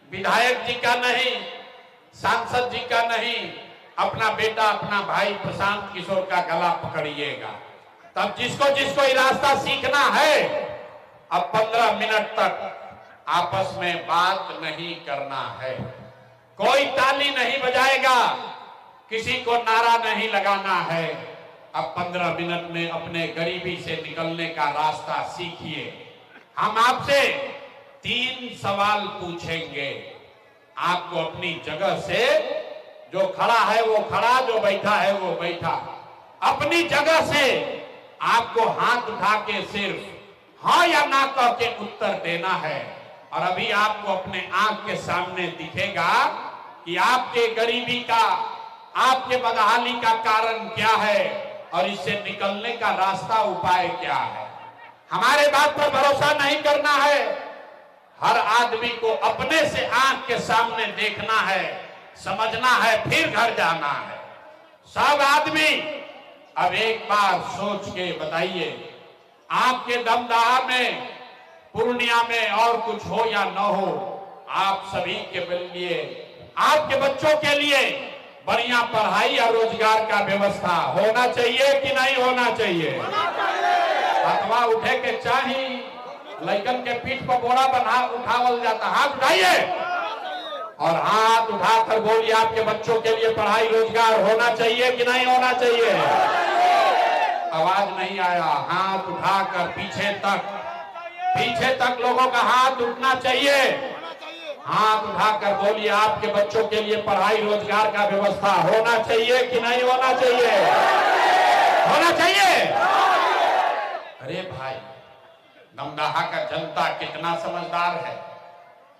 विधायक जी का नहीं, सांसद जी का नहीं, अपना बेटा अपना भाई प्रशांत किशोर का गला पकड़िएगा। तब जिसको जिसको ये रास्ता सीखना है, अब 15 मिनट तक आपस में बात नहीं करना है, कोई ताली नहीं बजाएगा, किसी को नारा नहीं लगाना है। अब 15 मिनट में अपने गरीबी से निकलने का रास्ता सीखिए। हम आपसे 3 सवाल पूछेंगे। आपको अपनी जगह से, जो खड़ा है वो खड़ा, जो बैठा है वो बैठा, अपनी जगह से आपको हाथ उठा के सिर्फ हाँ या ना कह के उत्तर देना है। और अभी आपको अपने आंख के सामने दिखेगा कि आपके गरीबी का, आपके बदहाली का कारण क्या है और इससे निकलने का रास्ता, उपाय क्या है। हमारे बात पर भरोसा नहीं करना है, हर आदमी को अपने से आंख के सामने देखना है, समझना है, फिर घर जाना है। सब आदमी अब एक बार सोच के बताइए, आपके दमदाहा में, पूर्णिया में और कुछ हो या न हो, आप सभी के लिए, आपके बच्चों के लिए बढ़िया पढ़ाई या रोजगार का व्यवस्था होना चाहिए कि नहीं होना चाहिए? अथवा उठे के चाही, लड़कन के पीठ पर बोरा बना उठावल जाता, हाथ उठाइए और हाथ उठाकर बोलिए, आपके बच्चों के लिए पढ़ाई रोजगार होना चाहिए कि नहीं होना चाहिए? आवाज नहीं आया। हाथ उठाकर पीछे तक लोगों का हाथ उठना चाहिए। हाथ उठाकर बोलिए, आपके बच्चों के लिए पढ़ाई रोजगार का व्यवस्था होना चाहिए कि नहीं होना चाहिए? होना चाहिए। अरे भाई, दमदाहा का जनता कितना समझदार है।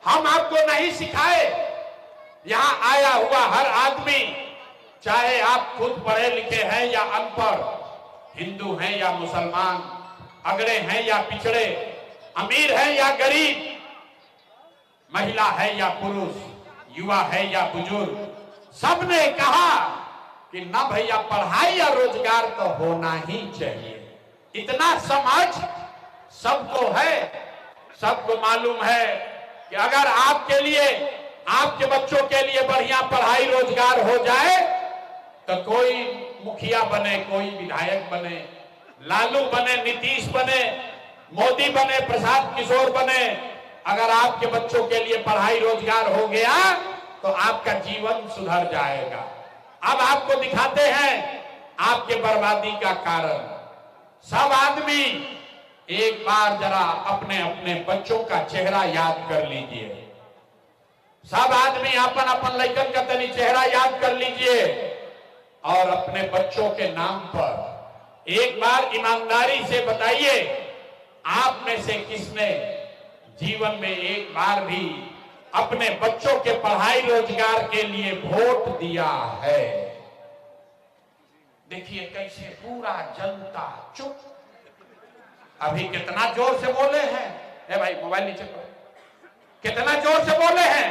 हम आपको नहीं सिखाए, यहां आया हुआ हर आदमी, चाहे आप खुद पढ़े लिखे हैं या अनपढ़, हिंदू हैं या मुसलमान, अगड़े हैं या पिछड़े, अमीर हैं या गरीब, महिला है या पुरुष, युवा है या बुजुर्ग, सबने कहा कि ना भैया पढ़ाई या रोजगार तो होना ही चाहिए। इतना समझ सबको है, सबको मालूम है कि अगर आपके लिए, आपके बच्चों के लिए बढ़िया पढ़ाई रोजगार हो जाए तो कोई मुखिया बने, कोई विधायक बने, लालू बने, नीतीश बने, मोदी बने, प्रशांत किशोर बने, अगर आपके बच्चों के लिए पढ़ाई रोजगार हो गया तो आपका जीवन सुधर जाएगा। अब आपको दिखाते हैं आपके बर्बादी का कारण। सब आदमी एक बार जरा अपने अपने बच्चों का चेहरा याद कर लीजिए। सब आदमी अपन अपन लड़कन का तनी चेहरा याद कर लीजिए और अपने बच्चों के नाम पर एक बार ईमानदारी से बताइए, आप में से किसने जीवन में एक बार भी अपने बच्चों के पढ़ाई रोजगार के लिए वोट दिया है? देखिए कैसे पूरा जनता चुप। अभी कितना जोर से बोले हैं, ए भाई मोबाइल नीचे करो, कितना जोर से बोले हैं,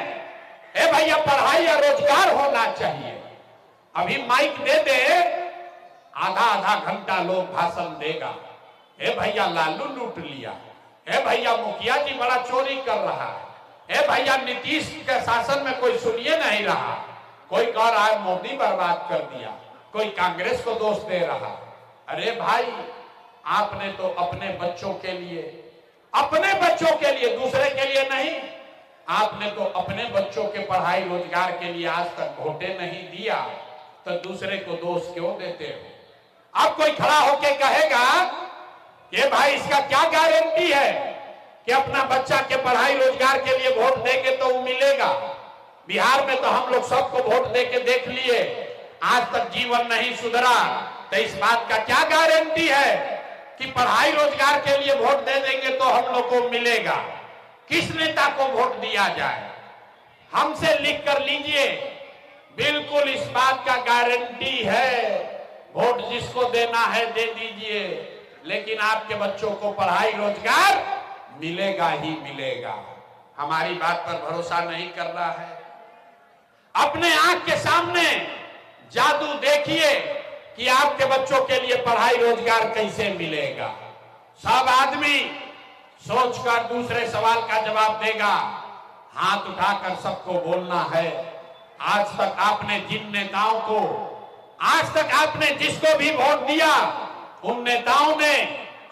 ए भैया पढ़ाई या रोजगार होना चाहिए। अभी माइक दे दे, आधा आधा घंटा लोग भाषण देगा, ए भैया लालू लूट लिया, ए भैया मुखिया जी बड़ा चोरी कर रहा है, ए भैया नीतीश के शासन में कोई सुनिए नहीं रहा, कोई कह रहा है मोदी बर्बाद कर दिया, कोई कांग्रेस को दोष दे रहा। अरे भाई, आपने तो अपने बच्चों के लिए, दूसरे के लिए नहीं, आपने तो अपने बच्चों के पढ़ाई रोजगार के लिए आज तक वोटे नहीं दिया, तो दूसरे को दोष क्यों देते हो? अब कोई खड़ा होके कहेगा कि भाई इसका क्या गारंटी है कि अपना बच्चा के पढ़ाई रोजगार के लिए वोट देंगे तो वो मिलेगा? बिहार में तो हम लोग सबको वोट देके देख लिए, आज तक जीवन नहीं सुधरा, तो इस बात का क्या गारंटी है कि पढ़ाई रोजगार के लिए वोट दे देंगे तो हम लोग को मिलेगा? किस नेता को वोट दिया जाए? हमसे लिख कर लीजिए, बिल्कुल इस बात का गारंटी है, वोट जिसको देना है दे दीजिए, लेकिन आपके बच्चों को पढ़ाई रोजगार मिलेगा ही मिलेगा। हमारी बात पर भरोसा नहीं कर रहा है? अपने आंख के सामने जादू देखिए कि आपके बच्चों के लिए पढ़ाई रोजगार कैसे मिलेगा। सब आदमी सोचकर दूसरे सवाल का जवाब देगा। हाथ उठाकर सबको बोलना है। आज तक आपने जिन नेताओं को, आज तक आपने जिसको भी वोट दिया, उन नेताओं ने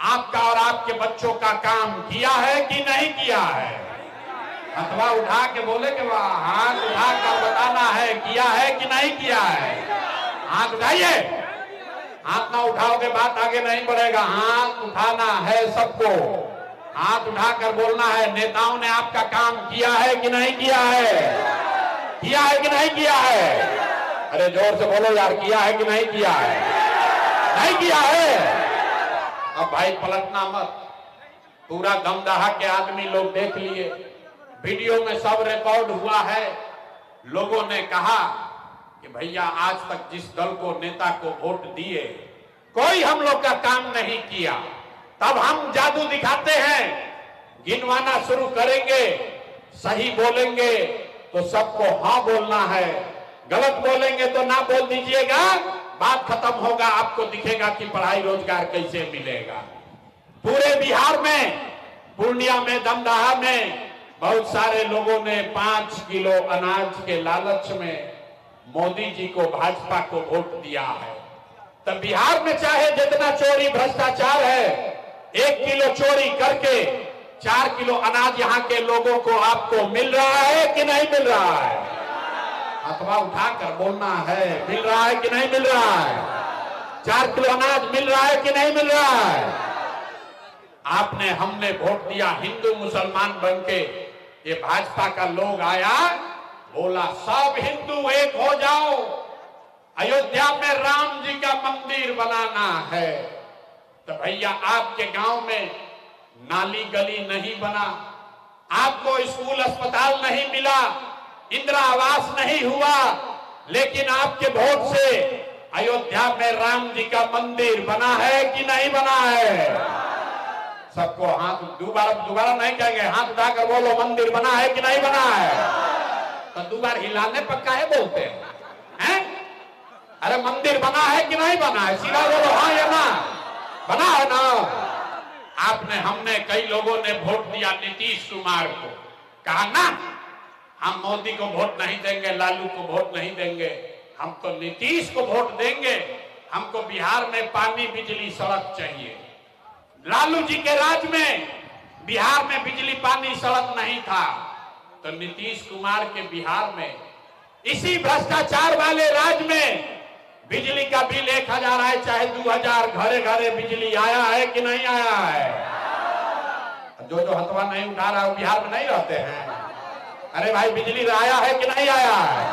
आपका और आपके बच्चों का काम किया है कि नहीं किया है? अथवा उठा के बोले कि हाथ उठाकर बताना है किया है कि नहीं किया है। हाथ उठाइए। हाथ ना उठाओगे बात आगे नहीं बढ़ेगा। हाथ उठाना है सबको। हाथ उठाकर बोलना है नेताओं ने आपका काम किया है कि नहीं किया है? किया है कि नहीं किया है? अरे जोर से बोलो यार, किया है कि नहीं किया है? नहीं किया है। अब भाई पलटना मत। पूरा गमदाहा के आदमी लोग देख लिए, वीडियो में सब रिकॉर्ड हुआ है। लोगों ने कहा कि भैया आज तक जिस दल को, नेता को वोट दिए, कोई हम लोग का काम नहीं किया। तब हम जादू दिखाते हैं, गिनवाना शुरू करेंगे, सही बोलेंगे तो सबको हाँ बोलना है, गलत बोलेंगे तो ना बोल दीजिएगा, बात खत्म होगा। आपको दिखेगा कि पढ़ाई रोजगार कैसे मिलेगा। पूरे बिहार में, पूर्णिया में, दमदाहा में बहुत सारे लोगों ने 5 किलो अनाज के लालच में मोदी जी को, भाजपा को वोट दिया है। तब बिहार में चाहे जितना चोरी भ्रष्टाचार है, 1 किलो चोरी करके 4 किलो अनाज यहाँ के लोगों को, आपको मिल रहा है कि नहीं मिल रहा है? अथवा उठाकर बोलना है, मिल रहा है कि नहीं मिल रहा है? 4 किलो अनाज मिल रहा है कि नहीं मिल रहा है? आपने, हमने वोट दिया हिंदू मुसलमान बनके। ये भाजपा का लोग आया, बोला सब हिंदू एक हो जाओ, अयोध्या में राम जी का मंदिर बनाना है। तो भैया आपके गांव में नाली गली नहीं बना, आपको स्कूल अस्पताल नहीं मिला, इंदिरा आवास नहीं हुआ, लेकिन आपके वोट से अयोध्या में राम जी का मंदिर बना है कि नहीं बना है? सबको हाथ, दोबारा नहीं कहेंगे, हाथ उठाकर बोलो मंदिर बना है कि नहीं बना है? तो दोबारा हिलाने पर काहे बोलते हैं? अरे मंदिर बना है कि नहीं बना है? सीधा बोलो हाँ या ना। बना है ना? आपने, हमने, कई लोगों ने वोट दिया नीतीश कुमार को, कहा ना हम मोदी को वोट नहीं देंगे, लालू को वोट नहीं देंगे, हम तो नीतीश को वोट देंगे। हमको बिहार में पानी, बिजली, सड़क चाहिए। लालू जी के राज में बिहार में बिजली, पानी, सड़क नहीं था, तो नीतीश कुमार के बिहार में, इसी भ्रष्टाचार वाले राज में बिजली का बिल 1000 आए चाहे 2000, घरे घरे बिजली आया है कि नहीं आया है? जो हथवा नहीं उठा रहा है बिहार में नहीं रहते हैं। अरे भाई बिजली आया है कि नहीं आया है?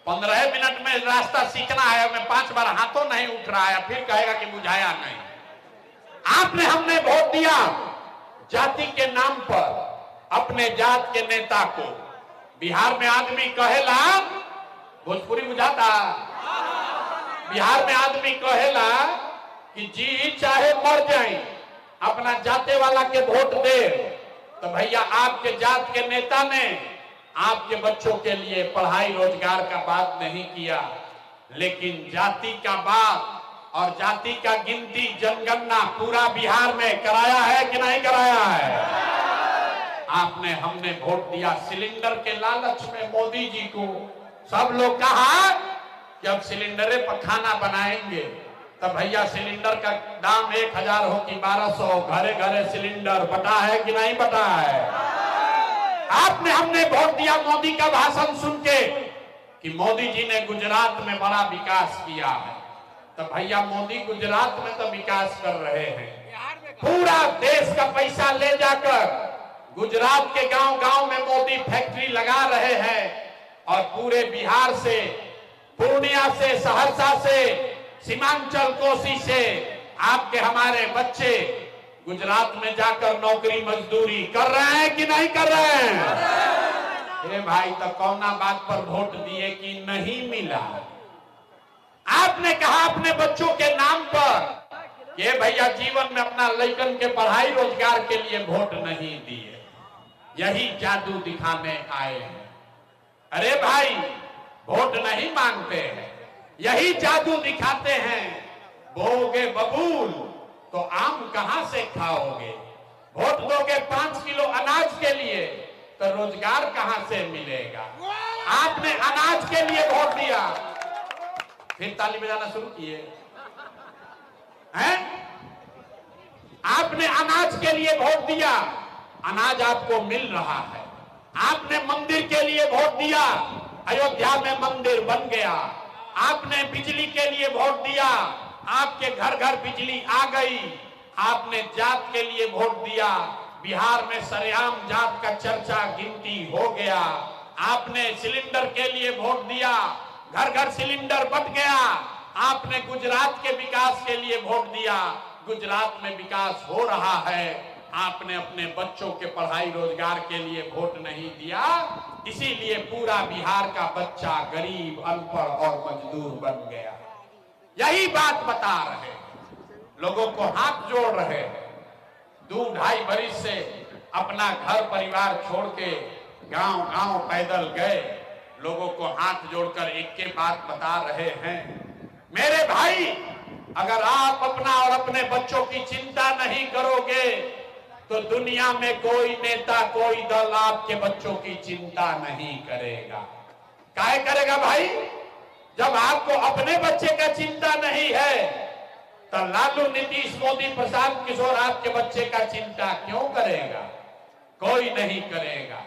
15 मिनट में रास्ता सीखना है, मैं 5 बार हाथों नहीं उठ रहा है, फिर कहेगा कि बुझाया नहीं। आपने, हमने वोट दिया जाति के नाम पर अपने जात के नेता को। बिहार में आदमी कहेला, भोजपुरी बुझाता, बिहार में आदमी कहेला कि जी चाहे मर जाए अपना जाते वाला के वोट दे। तो भैया आपके जात के नेता ने आपके बच्चों के लिए पढ़ाई रोजगार का बात नहीं किया, लेकिन जाति का बात और जाति का गिनती, जनगणना पूरा बिहार में कराया है कि नहीं कराया है? आपने, हमने वोट दिया सिलेंडर के लालच में मोदी जी को। सब लोग कहा कि अब सिलेंडरे पर खाना बनाएंगे। तब भैया सिलेंडर का दाम 1000 हो कि 1200, घरे घरे सिलेंडर बटा है कि नहीं बटा है? आपने, हमने वोट दिया मोदी का भाषण सुन के कि मोदी जी ने गुजरात में बड़ा विकास किया है। तो भैया मोदी गुजरात में तो विकास कर रहे हैं, पूरा देश का पैसा ले जाकर गुजरात के गांव गांव में मोदी फैक्ट्री लगा रहे हैं, और पूरे बिहार से, पूर्णिया से, सहरसा से, सीमांचल, कोसी से आपके, हमारे बच्चे गुजरात में जाकर नौकरी मजदूरी कर रहे हैं कि नहीं कर रहे हैं? ए भाई, तो कौना बात पर वोट दिए कि नहीं मिला? आपने कहा अपने बच्चों के नाम पर कि भैया जीवन में अपना लड़कन के पढ़ाई रोजगार के लिए वोट नहीं दिए, यही जादू दिखाने आए हैं। अरे भाई वोट नहीं मांगते हैं, यही जादू दिखाते हैं। बोओगे बबूल तो आम कहां से खाओगे? वोट दोगे 5 किलो अनाज के लिए, तो रोजगार कहां से मिलेगा? आपने अनाज के लिए वोट दिया, फिर ताली बजाना शुरू किए हैं। आपने अनाज के लिए वोट दिया, अनाज आपको मिल रहा है। आपने मंदिर के लिए वोट दिया, अयोध्या में मंदिर बन गया। आपने बिजली के लिए वोट दिया, आपके घर घर बिजली आ गई। आपने जात के लिए वोट दिया, बिहार में सरेआम जात का चर्चा गिनती हो गया। आपने सिलेंडर के लिए वोट दिया, घर घर सिलेंडर बंट गया। आपने गुजरात के विकास के लिए वोट दिया, गुजरात में विकास हो रहा है। आपने अपने बच्चों के पढ़ाई रोजगार के लिए वोट नहीं दिया, इसीलिए पूरा बिहार का बच्चा गरीब, अनपढ़ और मजदूर बन गया। यही बात बता रहे, लोगों को हाथ जोड़ रहे हैं। 2-2.5 बरिस से अपना घर परिवार छोड़ के गांव गांव पैदल गए, लोगों को हाथ जोड़कर एक के बात बता रहे हैं, मेरे भाई अगर आप अपना और अपने बच्चों की चिंता नहीं करोगे तो दुनिया में कोई नेता, कोई दल आपके बच्चों की चिंता नहीं करेगा। काहे करेगा भाई? जब आपको अपने बच्चे का चिंता नहीं है तो लालू, नीतीश, मोदी, प्रशांत किशोर आपके बच्चे का चिंता क्यों करेगा? कोई नहीं करेगा।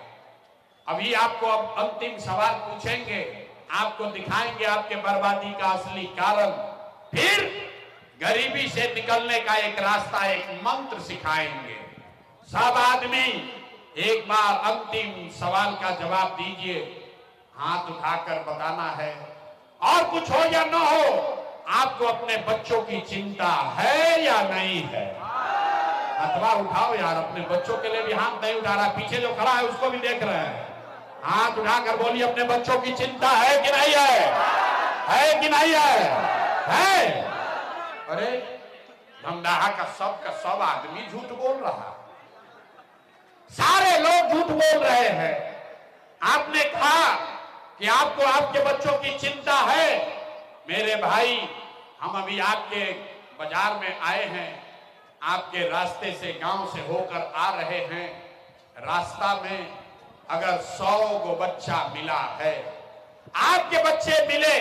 अभी आपको अब अंतिम सवाल पूछेंगे, आपको दिखाएंगे आपके बर्बादी का असली कारण, फिर गरीबी से निकलने का एक रास्ता, एक मंत्र सिखाएंगे। सब आदमी एक बार अंतिम सवाल का जवाब दीजिए, हाथ उठाकर बताना है। और कुछ हो या न हो, आपको अपने बच्चों की चिंता है या नहीं है? अथवा उठाओ यार, अपने बच्चों के लिए भी हाथ नहीं उठा रहा, पीछे जो खड़ा है उसको भी देख रहे हैं। हाथ उठाकर बोलिए, अपने बच्चों की चिंता है कि नहीं है? है कि नहीं है? है? अरे धमदाहा का सब आदमी झूठ बोल रहा, सारे लोग झूठ बोल रहे हैं। आपने कहा कि आपको आपके बच्चों की चिंता है। मेरे भाई, हम अभी आपके बाजार में आए हैं, आपके रास्ते से, गांव से होकर आ रहे हैं। रास्ता में अगर 100 गो बच्चा मिला है, आपके बच्चे मिले,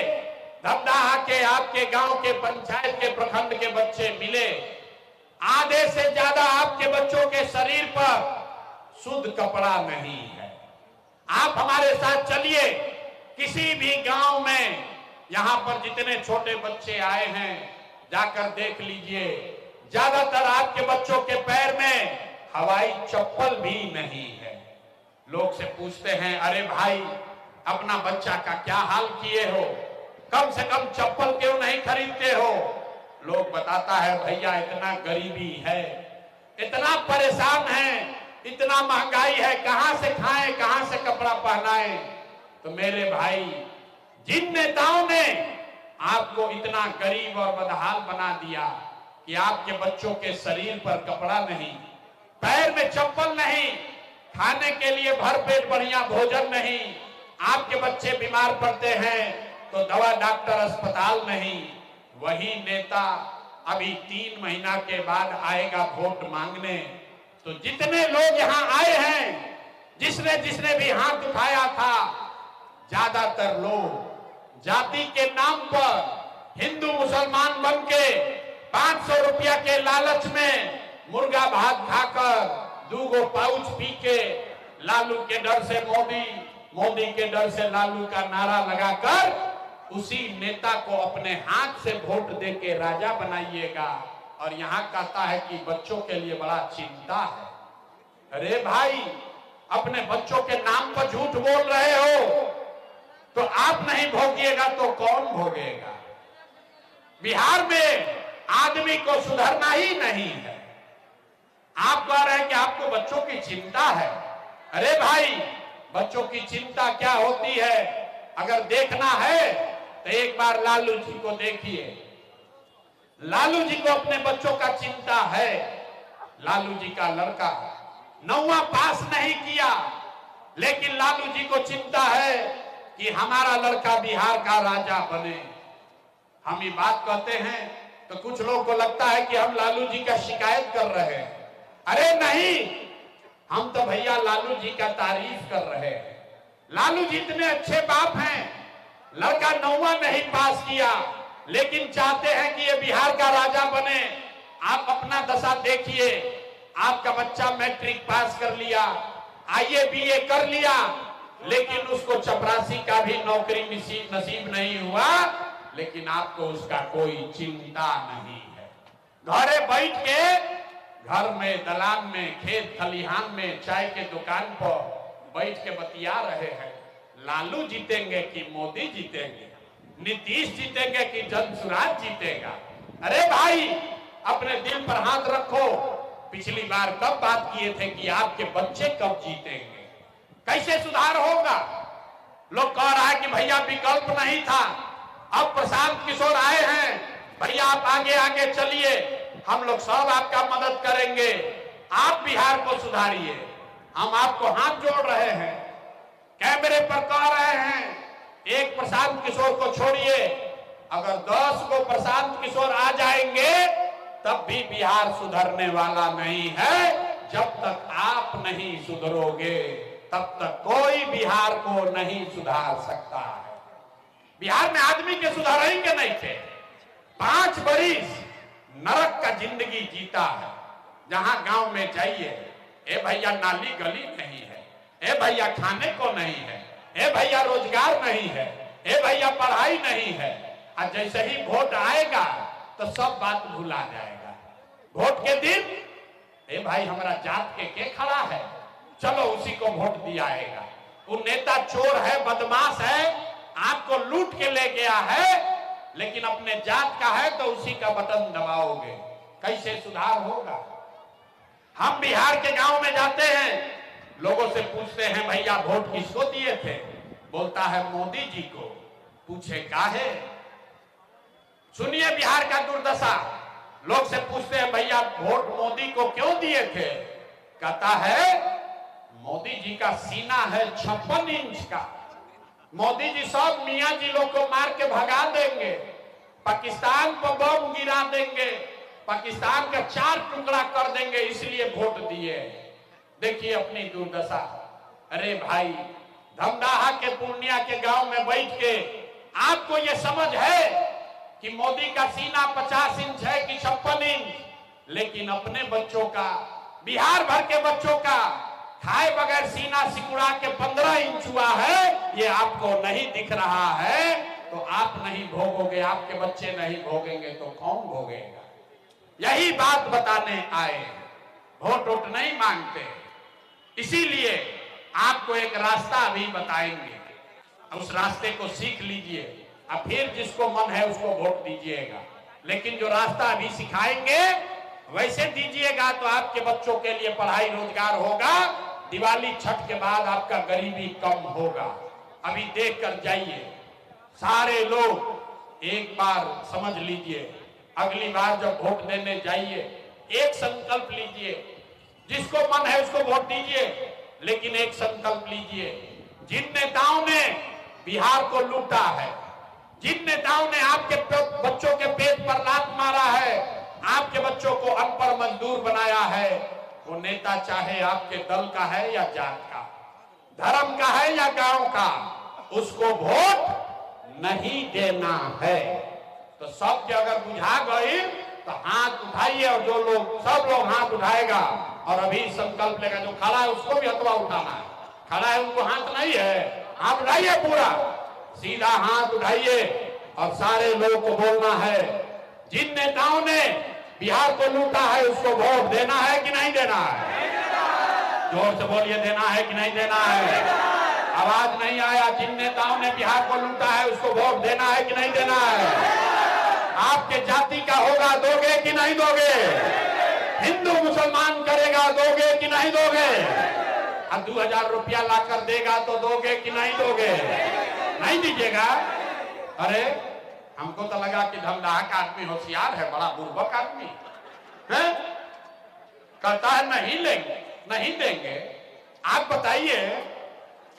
धमदाहा के, आपके गांव के, पंचायत के, प्रखंड के बच्चे मिले, आधे से ज्यादा आपके बच्चों के शरीर पर शुद्ध कपड़ा नहीं है। आप हमारे साथ चलिए, किसी भी गांव में यहां पर जितने छोटे बच्चे आए हैं जाकर देख लीजिए, ज्यादातर आपके बच्चों के पैर में हवाई चप्पल भी नहीं है। लोग से पूछते हैं, अरे भाई अपना बच्चा का क्या हाल किए हो, कम से कम चप्पल क्यों नहीं खरीदते हो? लोग बताता है, भैया इतना गरीबी है, इतना परेशान है, इतना महंगाई है, कहां से खाएं, कहां से कपड़ा पहनाएं। तो मेरे भाई, जिन नेताओं ने आपको इतना गरीब और बदहाल बना दिया कि आपके बच्चों के शरीर पर कपड़ा नहीं, पैर में चप्पल नहीं, खाने के लिए भरपेट बढ़िया भोजन नहीं, आपके बच्चे बीमार पड़ते हैं तो दवा, डॉक्टर, अस्पताल नहीं, वही नेता अभी 3 महीना के बाद आएगा वोट मांगने। तो जितने लोग यहां आए हैं, जिसने जिसने भी हाथ उठाया था, ज्यादातर लोग जाति के नाम पर हिंदू मुसलमान बन के 500 रुपया के लालच में मुर्गा भात खाकर, 2 गो पाउच पी के, लालू के डर से मोदी, मोदी के डर से लालू का नारा लगाकर उसी नेता को अपने हाथ से वोट देके राजा बनाइएगा। और यहाँ कहता है कि बच्चों के लिए बड़ा चिंता है। अरे भाई, अपने बच्चों के नाम पर झूठ बोल रहे हो तो आप नहीं भोगिएगा तो कौन भोगेगा? बिहार में आदमी को सुधरना ही नहीं है। आप कह रहे हैं कि आपको बच्चों की चिंता है। अरे भाई, बच्चों की चिंता क्या होती है अगर देखना है तो एक बार लालू जी को देखिए। लालू जी को अपने बच्चों का चिंता है। लालू जी का लड़का 9वां पास नहीं किया, लेकिन लालू जी को चिंता है कि हमारा लड़का बिहार का राजा बने। हम ये बात कहते हैं तो कुछ लोगों को लगता है कि हम लालू जी का शिकायत कर रहे हैं। अरे नहीं, हम तो भैया लालू जी का तारीफ कर रहे हैं। लालू जी इतने अच्छे बाप हैं, लड़का 9वां नहीं पास किया लेकिन चाहते हैं कि ये बिहार का राजा बने। आप अपना दशा देखिए, आपका बच्चा मैट्रिक पास कर लिया, आईए बीए कर लिया, लेकिन उसको चपरासी का भी नौकरी नसीब नहीं हुआ, लेकिन आपको उसका कोई चिंता नहीं है। घरे बैठ के घर में, दलान में, खेत खलिहान में, चाय के दुकान पर बैठ के बतिया रहे हैं लालू जीतेंगे कि मोदी जीतेंगे, नीतीश जीतेंगे कि जनसुराज जीतेगा। अरे भाई, अपने दिल पर हाथ रखो। पिछली बार कब बात किए थे कि आपके बच्चे कब जीतेंगे, कैसे सुधार होगा? लोग कह रहा है कि भैया विकल्प नहीं था, अब प्रशांत किशोर आए हैं, भैया आप आगे आगे चलिए, हम लोग सब आपका मदद करेंगे, आप बिहार को सुधारिए। हम आपको हाथ जोड़ रहे हैं, कैमरे पर कह रहे हैं, एक प्रशांत किशोर को छोड़िए, अगर 10 को प्रशांत किशोर आ जाएंगे तब भी बिहार सुधरने वाला नहीं है। जब तक आप नहीं सुधरोगे तब तक कोई बिहार को नहीं सुधार सकता है। बिहार में आदमी के सुधारेंगे नहीं थे। 5 बरिस नरक का जिंदगी जीता है, जहां गांव में जाइए, ए भैया नाली गली नहीं है, ए भैया खाने को नहीं है, ए भैया रोजगार नहीं है, ए भैया पढ़ाई नहीं है। और जैसे ही वोट आएगा तो सब बात भुला जाएगा। वोट के दिन, ए भाई हमारा जात के खड़ा है, चलो उसी को वोट दिया आएगा। वो नेता चोर है, बदमाश है, आपको लूट के ले गया है, लेकिन अपने जात का है तो उसी का बटन दबाओगे, कैसे सुधार होगा? हम बिहार के गांव में जाते हैं, लोगों से पूछते हैं भैया वोट किसको दिए थे? बोलता है मोदी जी को। पूछे काहे? सुनिए बिहार का दुर्दशा। लोग से पूछते हैं भैया वोट मोदी को क्यों दिए थे? कहता है मोदी जी का सीना है 56 इंच का, मोदी जी सब मियां जी लोग को मार के भगा देंगे, पाकिस्तान पर बम गिरा देंगे, पाकिस्तान का 4 टुकड़ा कर देंगे, इसलिए वोट दिए। देखिए अपनी दुर्दशा। अरे भाई, धमदाहा के पूर्णिया के गांव में बैठ के आपको ये समझ है कि मोदी का सीना 50 इंच है कि 56 इंच, लेकिन अपने बच्चों का, बिहार भर के बच्चों का खाए बगैर सीना सिकुड़ा के 15 इंच हुआ है, ये आपको नहीं दिख रहा है, तो आप नहीं भोगोगे, आपके बच्चे नहीं भोगेंगे तो कौन भोगेगा? यही बात बताने आए, वोट वोट नहीं मांगते। इसीलिए आपको एक रास्ता अभी बताएंगे, उस रास्ते को सीख लीजिए, अब फिर जिसको मन है उसको वोट दीजिएगा। लेकिन जो रास्ता अभी सिखाएंगे वैसे दीजिएगा तो आपके बच्चों के लिए पढ़ाई रोजगार होगा, दिवाली छठ के बाद आपका गरीबी कम होगा। अभी देख कर जाइए, सारे लोग एक बार समझ लीजिए, अगली बार जब वोट देने जाइए एक संकल्प लीजिए, जिसको मन है उसको वोट दीजिए, लेकिन एक संकल्प लीजिए, जिन नेताओं ने बिहार को लूटा है, जिन नेताओं ने आपके बच्चों के पेट पर लात मारा है, आपके बच्चों को अनपढ़ मजदूर बनाया है, वो नेता चाहे आपके दल का है या जात का, धर्म का है या गांव का, उसको वोट नहीं देना है। तो सबके अगर बुझा गई तो हाथ उठाइए, और जो लोग, सब लोग हाथ उठाएगा और अभी संकल्प लेगा। जो खड़ा है उसको भी हथवा उठाना है, खड़ा है उनको हाथ नहीं है, हाथ उठाइए, पूरा सीधा हाथ उठाइए और सारे लोगों को बोलना है, जिन नेताओं ने बिहार को लूटा है उसको वोट देना है कि नहीं देना है? जोर से बोलिए, देना है कि नहीं देना है? आवाज नहीं आया। जिन नेताओं ने बिहार को लूटा है उसको वोट देना है कि नहीं देना है? आपके जाति का होगा, दोगे कि नहीं दोगे? हिंदू मुसलमान करेगा, दोगे कि नहीं दोगे? अब 2000 रुपया लाकर देगा तो दोगे कि नहीं दोगे? नहीं दीजिएगा। अरे हमको तो लगा कि धमदाहा का आदमी होशियार है, बड़ा बुर्बक आदमी है, कहता है नहीं लेंगे, नहीं देंगे। आप बताइए,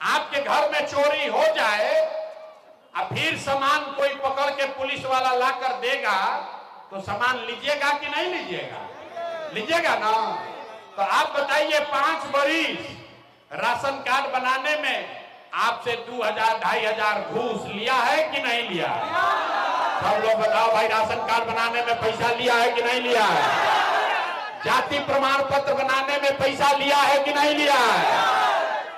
आपके घर में चोरी हो जाए और फिर सामान कोई पकड़ के पुलिस वाला लाकर देगा तो सामान लीजिएगा कि नहीं लीजिएगा? लीजिएगा ना। तो आप बताइए 5 बरिस राशन कार्ड बनाने में आपसे 2000 2500 घूस लिया है कि नहीं लिया है? सब लोग बताओ भाई, राशन कार्ड बनाने में पैसा लिया है कि नहीं लिया है? जाति प्रमाण पत्र बनाने में पैसा लिया है कि नहीं लिया है?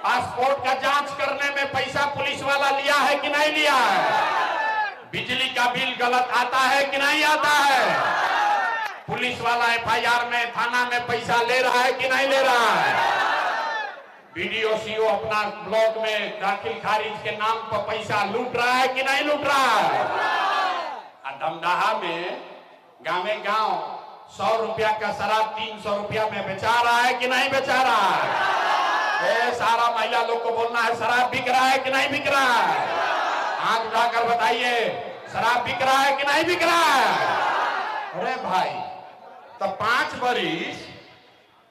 पासपोर्ट का जांच करने में पैसा पुलिस वाला लिया है कि नहीं लिया है? बिजली का बिल गलत आता है कि नहीं आता है? पुलिस वाला एफआईआर में थाना में पैसा ले रहा है कि नहीं ले रहा है? बीडीओ सीओ अपना ब्लॉक में दाखिल खारिज के नाम पर पैसा लूट रहा है कि नहीं लूट रहा है? दमदाहा में गांव 100 रुपया का शराब 300 रुपया में बेचा रहा है कि नहीं बेचा रहा है? सारा महिला लोग को बोलना है, शराब बिक रहा है कि नहीं बिक रहा है? हाथ उठाकर बताइए, शराब बिक रहा है कि नहीं बिक रहा है? अरे भाई, तो 5 बरिस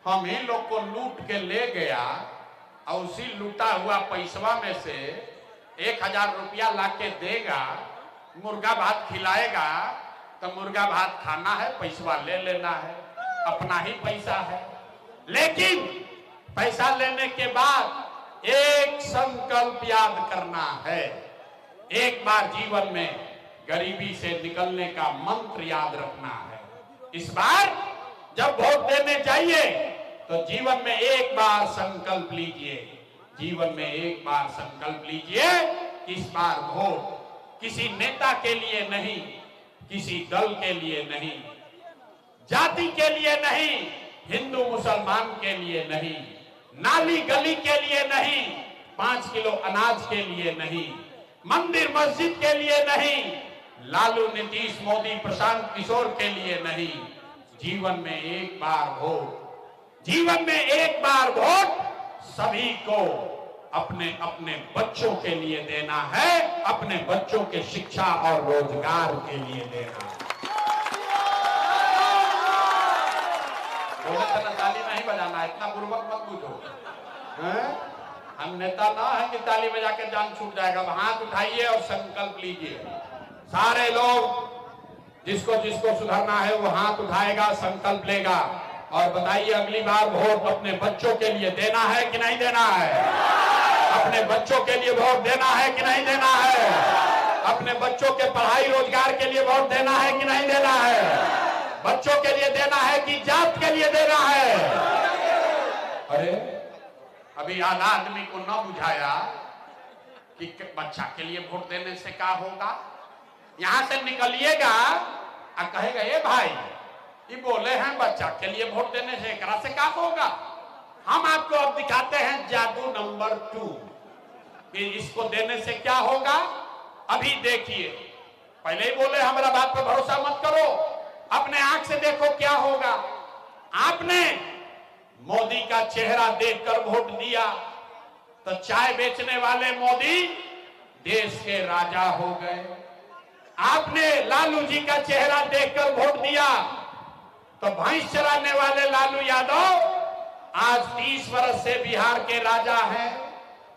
हम ही लोग को लूट के ले गया और उसी लूटा हुआ पैसवा में से 1000 रुपया लाके देगा, मुर्गा भात खिलाएगा, तो मुर्गा भात खाना है, पैसा ले लेना है, अपना ही पैसा है। लेकिन पैसा लेने के बाद एक संकल्प याद करना है, एक बार जीवन में गरीबी से निकलने का मंत्र याद रखना है। इस बार जब वोट देने जाइए तो जीवन में एक बार संकल्प लीजिए, जीवन में एक बार संकल्प लीजिए, इस बार वोट किसी नेता के लिए नहीं, किसी दल के लिए नहीं, जाति के लिए नहीं, हिंदू मुसलमान के लिए नहीं, नाली गली के लिए नहीं, 5 किलो अनाज के लिए नहीं, मंदिर मस्जिद के लिए नहीं, लालू नीतीश मोदी प्रशांत किशोर के लिए नहीं, जीवन में एक बार वोट, जीवन में एक बार वोट सभी को अपने अपने बच्चों के लिए देना है, अपने बच्चों के शिक्षा और रोजगार के लिए देना है। ताली नहीं बजाना है, इतना पूर्वक मत पूछो। हम नेता ना है कि ताली बजा के जान छूट जाएगा। हाथ उठाइए और संकल्प लीजिए। सारे लोग जिसको जिसको सुधरना है वो हाथ उठाएगा, संकल्प लेगा और बताइए अगली बार वोट अपने बच्चों के लिए देना है कि नहीं देना है? अपने बच्चों के लिए वोट देना है कि नहीं देना है? अपने बच्चों के पढ़ाई रोजगार के लिए वोट देना है कि नहीं देना है? बच्चों के लिए देना है कि जात के लिए देना है? अरे अभी आधा आदमी को न बुझाया कि बच्चा के लिए वोट देने से क्या होगा। यहां से निकलिएगा और कहेगा ये भाई ये बोले हैं बच्चा के लिए वोट देने से एकरा से क्या होगा। हम आपको अब दिखाते हैं जादू नंबर 2 कि इसको देने से क्या होगा। अभी देखिए, पहले ही बोले हमारा बात पर भरोसा मत करो, अपने आंख से देखो क्या होगा। आपने मोदी का चेहरा देखकर वोट दिया तो चाय बेचने वाले मोदी देश के राजा हो गए। आपने लालू जी का चेहरा देखकर वोट दिया तो भैंस चराने वाले लालू यादव आज 30 वर्ष से बिहार के राजा हैं।